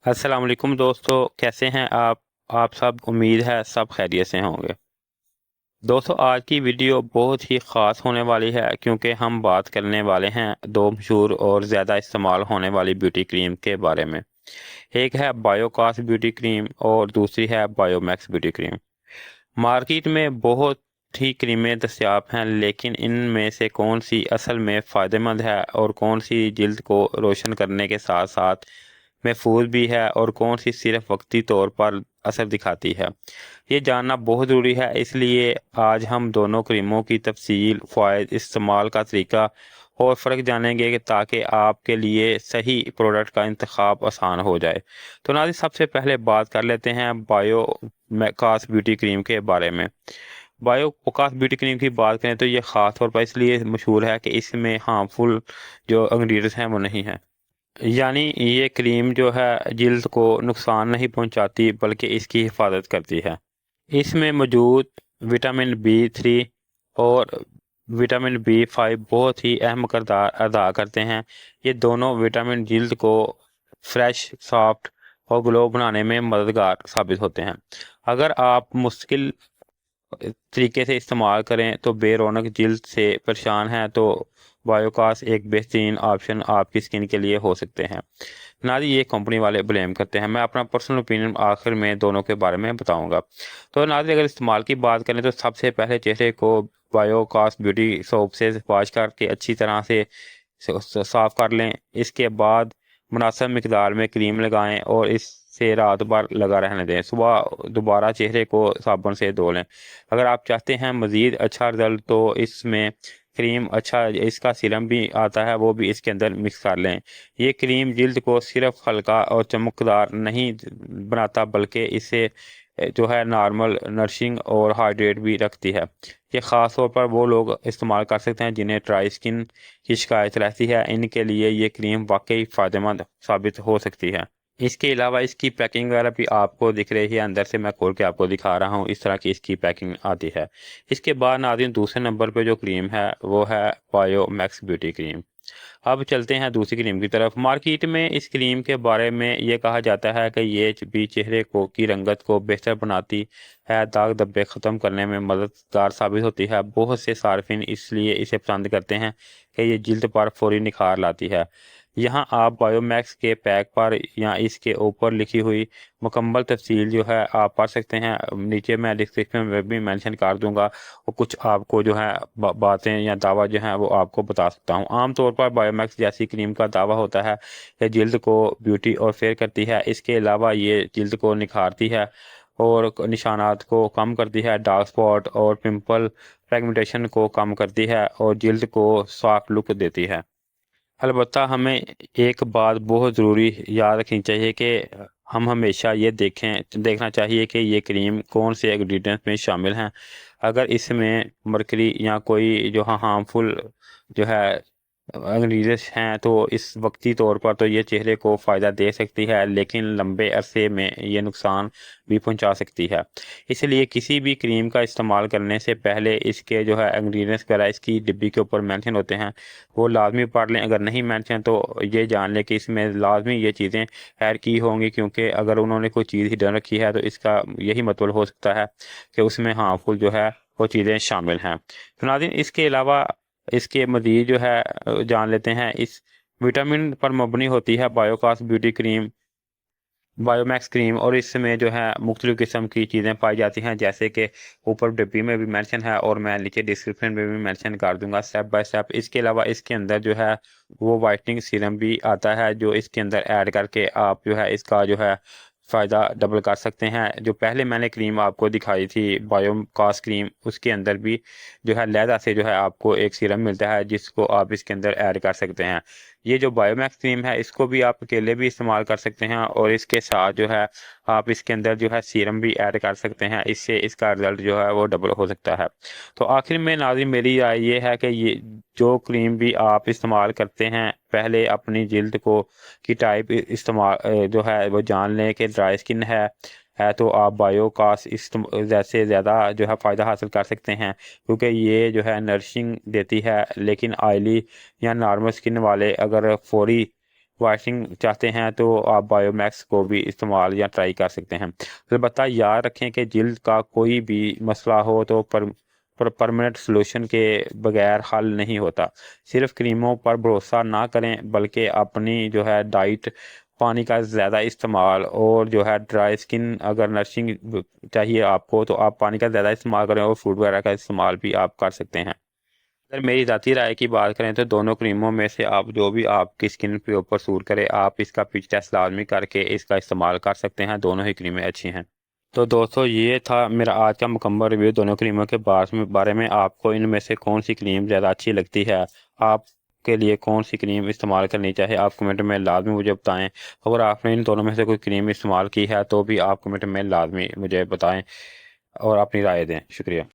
अस्सलाम वालेकुम दोस्तों, कैसे हैं आप सब। उम्मीद है सब खैरियत से होंगे। दोस्तों, आज की वीडियो बहुत ही ख़ास होने वाली है क्योंकि हम बात करने वाले हैं दो मशहूर और ज़्यादा इस्तेमाल होने वाली ब्यूटी क्रीम के बारे में। एक है बायोकास ब्यूटी क्रीम और दूसरी है बायोमैक्स ब्यूटी क्रीम। मार्केट में बहुत ही क्रीमें दस्तियाब हैं, लेकिन इनमें से कौन सी असल में फ़ायदेमंद है और कौन सी जल्द को रोशन करने के साथ साथ महफूज भी है और कौन सी सिर्फ वक्ती तौर पर असर दिखाती है, ये जानना बहुत ज़रूरी है। इसलिए आज हम दोनों क्रीमों की तफसील, फ़ायदे, इस्तेमाल का तरीका और फ़र्क जानेंगे ताकि आपके लिए सही प्रोडक्ट का इंतखाब आसान हो जाए। तो नाज़रीन, सबसे पहले बात कर लेते हैं बायोकास ब्यूटी क्रीम के बारे में। बायोकास ब्यूटी क्रीम की बात करें तो ये ख़ास तौर पर इसलिए मशहूर है कि इसमें हार्मफुल जो इंग्रेडिएंट्स हैं वो नहीं हैं। यानी ये क्रीम जो है जिल्द को नुकसान नहीं पहुंचाती बल्कि इसकी हिफाजत करती है। इसमें मौजूद विटामिन B3 और विटामिन B5 बहुत ही अहम किरदार अदा करते हैं। ये दोनों विटामिन जिल्द को फ्रेश, सॉफ्ट और ग्लो बनाने में मददगार साबित होते हैं। अगर आप मुश्किल तरीके से इस्तेमाल करें तो बेरौनक जिल्द से परेशान हैं तो बायोकास एक बेहतरीन ऑप्शन आपकी स्किन के लिए हो सकते हैं। नाजी, ये कंपनी वाले ब्लेम करते हैं। मैं अपना पर्सनल ओपिनियन आखिर में दोनों के बारे में बताऊंगा। तो नाजी, अगर इस्तेमाल की बात करें तो सबसे पहले चेहरे को बायोकास ब्यूटी सोप से वॉश करके अच्छी तरह से साफ कर लें। इसके बाद मुनासिब मिकदार में क्रीम लगाएं और इससे रात भर लगा रहने दें। सुबह दोबारा चेहरे को साबुन से धो लें। अगर आप चाहते हैं मज़ीद अच्छा रिजल्ट तो इसमें क्रीम अच्छा इसका सीरम भी आता है, वो भी इसके अंदर मिक्स कर लें। ये क्रीम जिल्द को सिर्फ हल्का और चमकदार नहीं बनाता बल्कि इसे जो है नॉर्मल, नरिशिंग और हाइड्रेट भी रखती है। ये ख़ास तौर पर वो लोग इस्तेमाल कर सकते हैं जिन्हें ड्राई स्किन की शिकायत रहती है। इनके लिए ये क्रीम वाकई फ़ायदेमंद साबित हो सकती है। इसके अलावा इसकी पैकिंग वगैरह भी आपको दिख रही है। अंदर से मैं खोल के आपको दिखा रहा हूँ, इस तरह की इसकी पैकिंग आती है। इसके बाद नाज़रीन, दूसरे नंबर पे जो क्रीम है वो है बायोमैक्स ब्यूटी क्रीम। अब चलते हैं दूसरी क्रीम की तरफ। मार्केट में इस क्रीम के बारे में ये कहा जाता है कि ये भी चेहरे को की रंगत को बेहतर बनाती है, दाग धब्बे ख़त्म करने में मददगार साबित होती है। बहुत से सार्फिन इसलिए इसे पसंद करते हैं कि ये जिल्द पर फौरी निखार लाती है। यहाँ आप बायोमैक्स के पैक पर या इसके ऊपर लिखी हुई मुकम्मल तफसील जो है आप पढ़ सकते हैं। नीचे मैं डिस्क्रिप्शन में भी मेंशन कर दूंगा और कुछ आपको जो है बातें या दावा जो है वो आपको बता सकता हूँ। आमतौर पर बायोमैक्स जैसी क्रीम का दावा होता है कि जिल्द को ब्यूटी और फेयर करती है। इसके अलावा ये जिल्द को निखारती है और निशानात को कम करती है, डार्क स्पॉट और पिंपल फ्रेगमेंटेशन को कम करती है और जिल्द को सॉफ्ट लुक देती है। अलबत्ता हमें एक बात बहुत ज़रूरी याद रखनी चाहिए कि हम हमेशा ये देखना चाहिए कि ये क्रीम कौन से इंग्रेडिएंट्स में शामिल हैं। अगर इसमें मरकरी या कोई जो हार्मफुल जो है इंग्रेडिएंट्स हैं तो इस वक्ती तौर पर तो ये चेहरे को फ़ायदा दे सकती है, लेकिन लंबे अरसे में ये नुकसान भी पहुंचा सकती है। इसलिए किसी भी क्रीम का इस्तेमाल करने से पहले इसके जो है इंग्रेडिएंट्स वगैरह इसकी डिब्बी के ऊपर मेंशन होते हैं, वो लाजमी पढ़ लें। अगर नहीं मेंशन तो ये जान लें कि इसमें लाजमी ये चीज़ें ऐड की होंगी, क्योंकि अगर उन्होंने कोई चीज़ हिडन रखी है तो इसका यही मतलब हो सकता है कि उसमें हार्मफुल जो है वो चीज़ें शामिल हैं। तो नाज़रीन, इसके अलावा इसके मज़ीद जो है जान लेते हैं। इस विटामिन पर मबनी होती है बायोकास ब्यूटी क्रीम, बायोमैक्स क्रीम, और इसमें जो है मुख्तलिफ़ किस्म की चीज़ें पाई जाती हैं जैसे कि ऊपर डिब्बी में भी मेंशन है और मैं नीचे डिस्क्रिप्शन में भी मेंशन कर दूंगा स्टेप बाय स्टेप। इसके अलावा इसके अंदर जो है वो वाइटनिंग सीरम भी आता है जो इसके अंदर ऐड करके आप जो है इसका जो है फ़ायदा डबल कर सकते हैं। जो पहले मैंने क्रीम आपको दिखाई थी बायोकास क्रीम, उसके अंदर भी जो है लहदा से जो है आपको एक सीरम मिलता है जिसको आप इसके अंदर ऐड कर सकते हैं। ये जो बायोमैक्स क्रीम है इसको भी आप अकेले भी इस्तेमाल कर सकते हैं और इसके साथ जो है आप इसके अंदर जो है सीरम भी ऐड कर सकते हैं। इससे इसका रिजल्ट जो है वो डबल हो सकता है। तो आखिर में नाज़रीन, मेरी राय ये है कि ये जो क्रीम भी आप इस्तेमाल करते हैं पहले अपनी जिल्द को की टाइप इस्तेमाल जो है वो जान लें कि ड्राई स्किन है तो आप बायोकास जैसे ज़्यादा जो है फ़ायदा हासिल कर सकते हैं, क्योंकि ये जो है नरिशिंग देती है। लेकिन ऑयली या नॉर्मल स्किन वाले अगर फौरी वॉशिंग चाहते हैं तो आप बायोमैक्स को भी इस्तेमाल या ट्राई कर सकते हैं। अलबत्ता याद रखें कि जिल्द का कोई भी मसला हो तो परमानेंट सोल्यूशन के बगैर हल नहीं होता। सिर्फ क्रीमों पर भरोसा ना करें बल्कि अपनी जो है डाइट, पानी का ज़्यादा इस्तेमाल और जो है ड्राई स्किन अगर नरिशिंग चाहिए आपको तो आप पानी का ज़्यादा इस्तेमाल करें और फ्रूट वगैरह का इस्तेमाल भी आप कर सकते हैं। अगर मेरी ज़ाती राय की बात करें तो दोनों क्रीमों में से आप जो भी आपकी स्किन के ऊपर सूट करे आप इसका पिच टेस्ट लाजमी करके इसका इस्तेमाल कर सकते हैं। दोनों ही क्रीमें अच्छी हैं। तो दोस्तों ये था मेरा आज का मुकम्मल रिव्यू दोनों क्रीमों के बारे में। आपको इनमें से कौन सी क्रीम ज़्यादा अच्छी लगती है, आपके लिए कौन सी क्रीम इस्तेमाल करनी चाहिए, आप कमेंट में लाजमी मुझे बताएं। अगर आपने इन दोनों में से कोई क्रीम इस्तेमाल की है तो भी आप कमेंट में लाजमी मुझे बताएं और अपनी राय दें। शुक्रिया।